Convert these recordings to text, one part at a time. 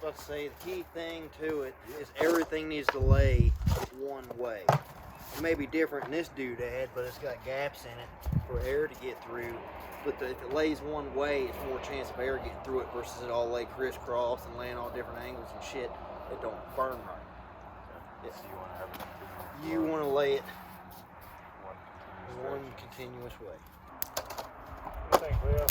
Let's say the key thing to it is everything needs to lay one way. It may be different in this doodad, but it's got gaps in it for air to get through. But if it lays one way, it's more chance of air getting through it versus it all lay crisscross and laying all different angles and shit. It don't burn right. Yeah. So you want to lay it one continuous way. What do you think, Leo?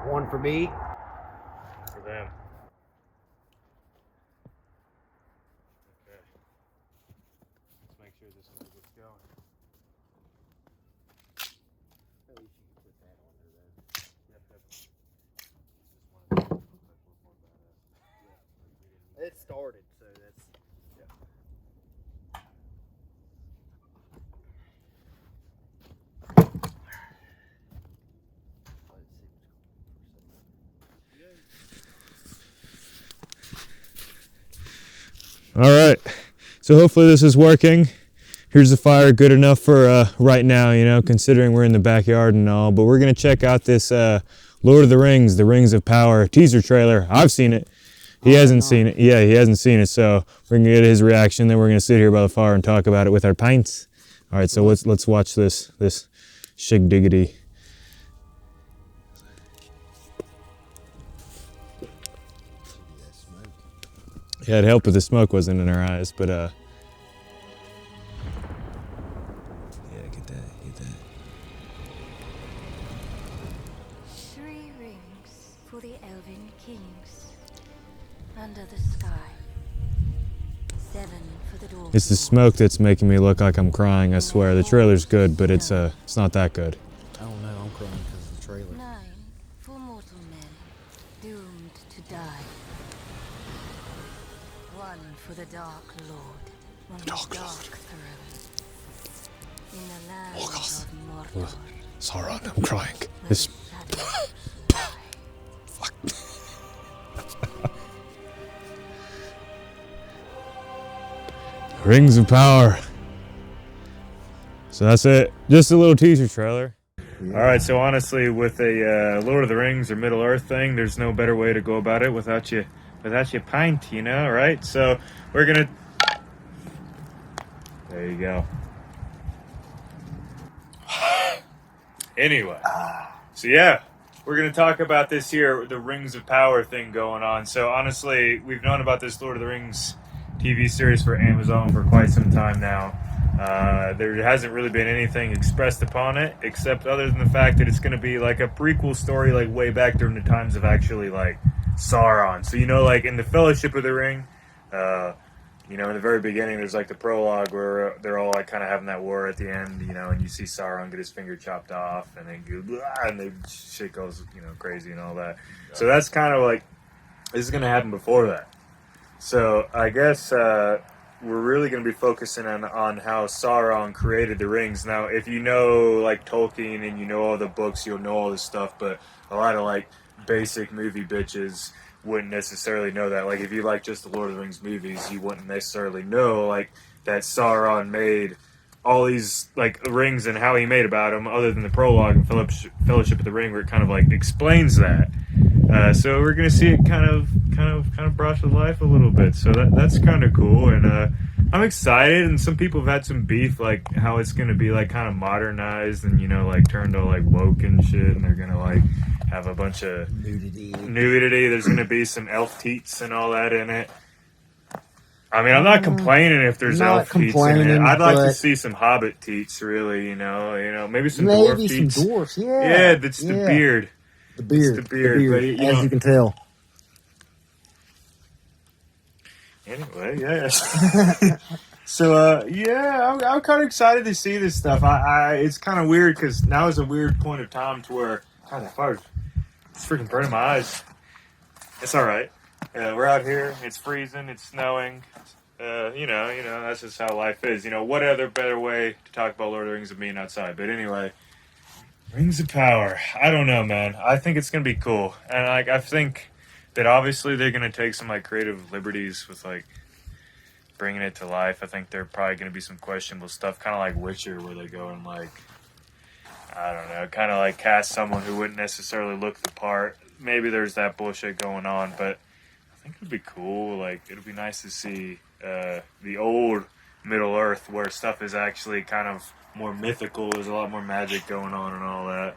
One for me. For them. Okay. Let's make sure this one gets going. At least you can put that on there then. Yep, yep. Just wanted to look like a little more badass. Yeah. It started, so that's... Yeah. All right, so hopefully this is working. Here's the fire, good enough for right now, you know, considering we're in the backyard and all. But we're gonna check out this Lord of the Rings of Power teaser trailer. I've seen it. He hasn't seen it. Yeah, he hasn't seen it. So we're gonna get his reaction. Then we're gonna sit here by the fire and talk about it with our pints. All right, so let's watch this shig diggity. Yeah, it'd help if the smoke wasn't in our eyes, but yeah, get that. 3 rings for the elven kings under the sky. 7 for the dwarves. It's the smoke that's making me look like I'm crying, I swear. The trailer's good, but it's not that good. I don't know, I'm crying because of the trailer. 9 for mortal men doomed to die. 1 for the Dark Lord on the Dark Throne. In the land of Mordor. Sauron, I'm crying. This... Fuck. Rings of Power. So that's it. Just a little teaser trailer. All right, so honestly, with a Lord of the Rings or Middle Earth thing, there's no better way to go about it without you pint, you know, right? So we're gonna. There you go. Anyway, so yeah, we're gonna talk about this here, the Rings of Power thing going on. So honestly, we've known about this Lord of the Rings TV series for Amazon for quite some time now. There hasn't really been anything expressed upon it, except other than the fact that it's going to be like a prequel story, like way back during the times of actually like Sauron. So, you know, like in the Fellowship of the Ring, you know, in the very beginning, there's like the prologue where they're all like kind of having that war at the end, you know, and you see Sauron get his finger chopped off, and then go, blah, and they shit goes, you know, crazy and all that. So that's kind of like, this is going to happen before that. So I guess we're really going to be focusing on how Sauron created the rings. Now, if you know like Tolkien and you know all the books, you'll know all this stuff, but a lot of like basic movie bitches wouldn't necessarily know that. Like if you like just the Lord of the Rings movies, you wouldn't necessarily know like that Sauron made all these like rings and how he made about them, other than the prologue and Fellowship of the Ring, where it kind of like explains that. So we're gonna see it kind of brought to life a little bit. So that's kind of cool, and I'm excited. And some people have had some beef, like how it's gonna be like kind of modernized and, you know, like turned all like woke and shit, and they're gonna like have a bunch of nudity. There's gonna be some elf teats and all that in it. I mean, I'm not complaining if there's elf teats in it. I'd like to see some hobbit teats, really. You know, maybe some dwarf teats. Maybe some dwarfs, yeah. Yeah, that's the beard. The beard. It's the beard. But, as know, you can tell. Anyway, yeah. So, yeah, I'm kind of excited to see this stuff. It's kind of weird because now is a weird point of time to where, God, the fire's freaking burning my eyes. It's all right. We're out here. It's freezing. It's snowing. You know, that's just how life is. You know, what other better way to talk about Lord of the Rings than being outside? But anyway, Rings of Power. I don't know, man. I think it's gonna be cool, and like I think that obviously they're gonna take some like creative liberties with like bringing it to life. I think there probably gonna be some questionable stuff, kind of like Witcher, where they go and like, I don't know, kind of like cast someone who wouldn't necessarily look the part. Maybe there's that bullshit going on, but I think it'd be cool. Like, it'd be nice to see the old Middle Earth, where stuff is actually kind of more mythical. There's a lot more magic going on and all that.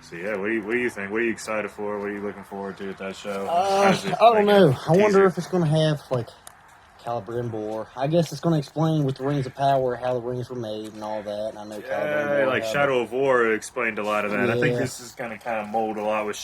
So yeah, what do you think? What are you excited for? What are you looking forward to with that show? I don't know. I wonder if it's going to have like Celebrimbor. I guess it's going to explain with the Rings of Power how the rings were made and all that. And I know Celebrimbor, like Shadow of War explained a lot of that. Yeah. I think this is going to kind of mold a lot. With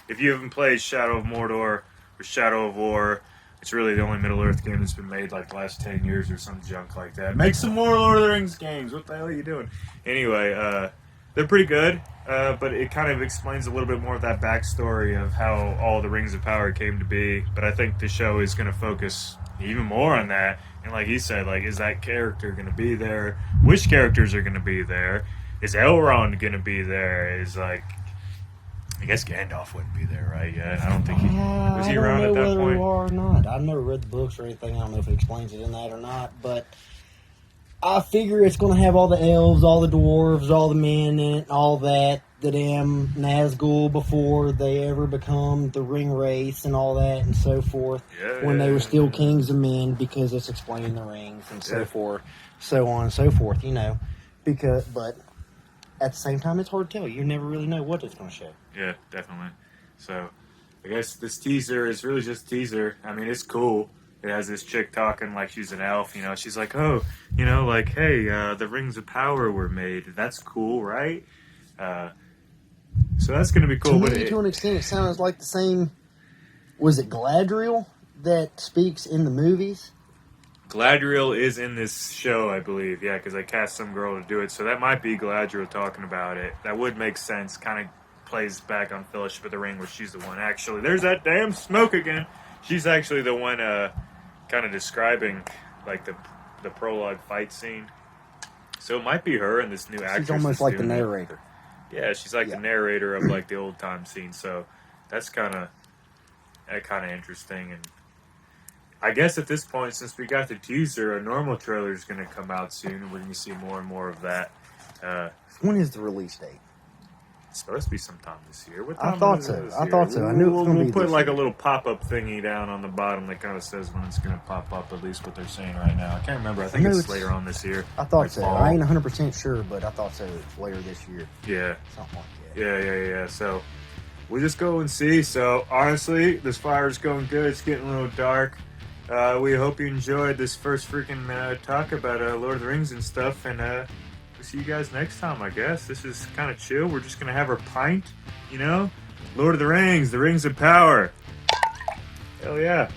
if you haven't played Shadow of Mordor or Shadow of War, it's really the only Middle Earth game that's been made like the last 10 years or some junk like that. Make some more Lord of the Rings games. What the hell are you doing? Anyway, they're pretty good, but it kind of explains a little bit more of that backstory of how all the Rings of Power came to be. But I think the show is going to focus even more on that. And like he said, like, is that character going to be there? Which characters are going to be there? Is Elrond going to be there? Is like, I guess Gandalf wouldn't be there, right? Yeah, I don't think he was. He around at that point? I don't know whether or not. I've never read the books or anything. I don't know if it explains it in that or not. But I figure it's going to have all the elves, all the dwarves, all the men in it, and all that. The damn Nazgul before they ever become the ring race and all that and so forth. When they were still kings of men, because it's explaining the rings and so forth, so on and so forth. You know, but at the same time, it's hard to tell. You never really know what it's going to show. Yeah, definitely. So, I guess this teaser is really just a teaser. I mean, it's cool. It has this chick talking like she's an elf, you know. She's like, oh, you know, like, hey, the Rings of Power were made. That's cool, right? So that's going to be cool. To me, to an extent, it sounds like the same, was it Galadriel that speaks in the movies? Galadriel is in this show, I believe. Yeah, because I cast some girl to do it. So that might be Galadriel talking about it. That would make sense. Kind of plays back on Fellowship of the Ring, where she's the one actually. There's that damn smoke again. She's actually the one kind of describing like the prologue fight scene. So it might be her and this new actress. She's almost like the narrator. Yeah, she's like the narrator of like the old time scene. So that's kind of interesting. And I guess at this point, since we got the teaser, a normal trailer is going to come out soon, and we're going to see more and more of that. When is the release date? It's supposed to be sometime this year. I thought so. I thought so. I knew it was going to be. We'll put like a little pop-up thingy down on the bottom that kind of says when it's going to pop up. At least what they're saying right now. I can't remember. I think it's later on this year. I thought so. I ain't 100% sure, but I thought so. It's later this year. Yeah. Something like that. Yeah. So we'll just go and see. So honestly, this fire's going good. It's getting a little dark. We hope you enjoyed this first freaking talk about Lord of the Rings and stuff, and we'll see you guys next time, I guess. This is kind of chill. We're just going to have our pint, you know? Lord of the Rings of Power. Hell yeah.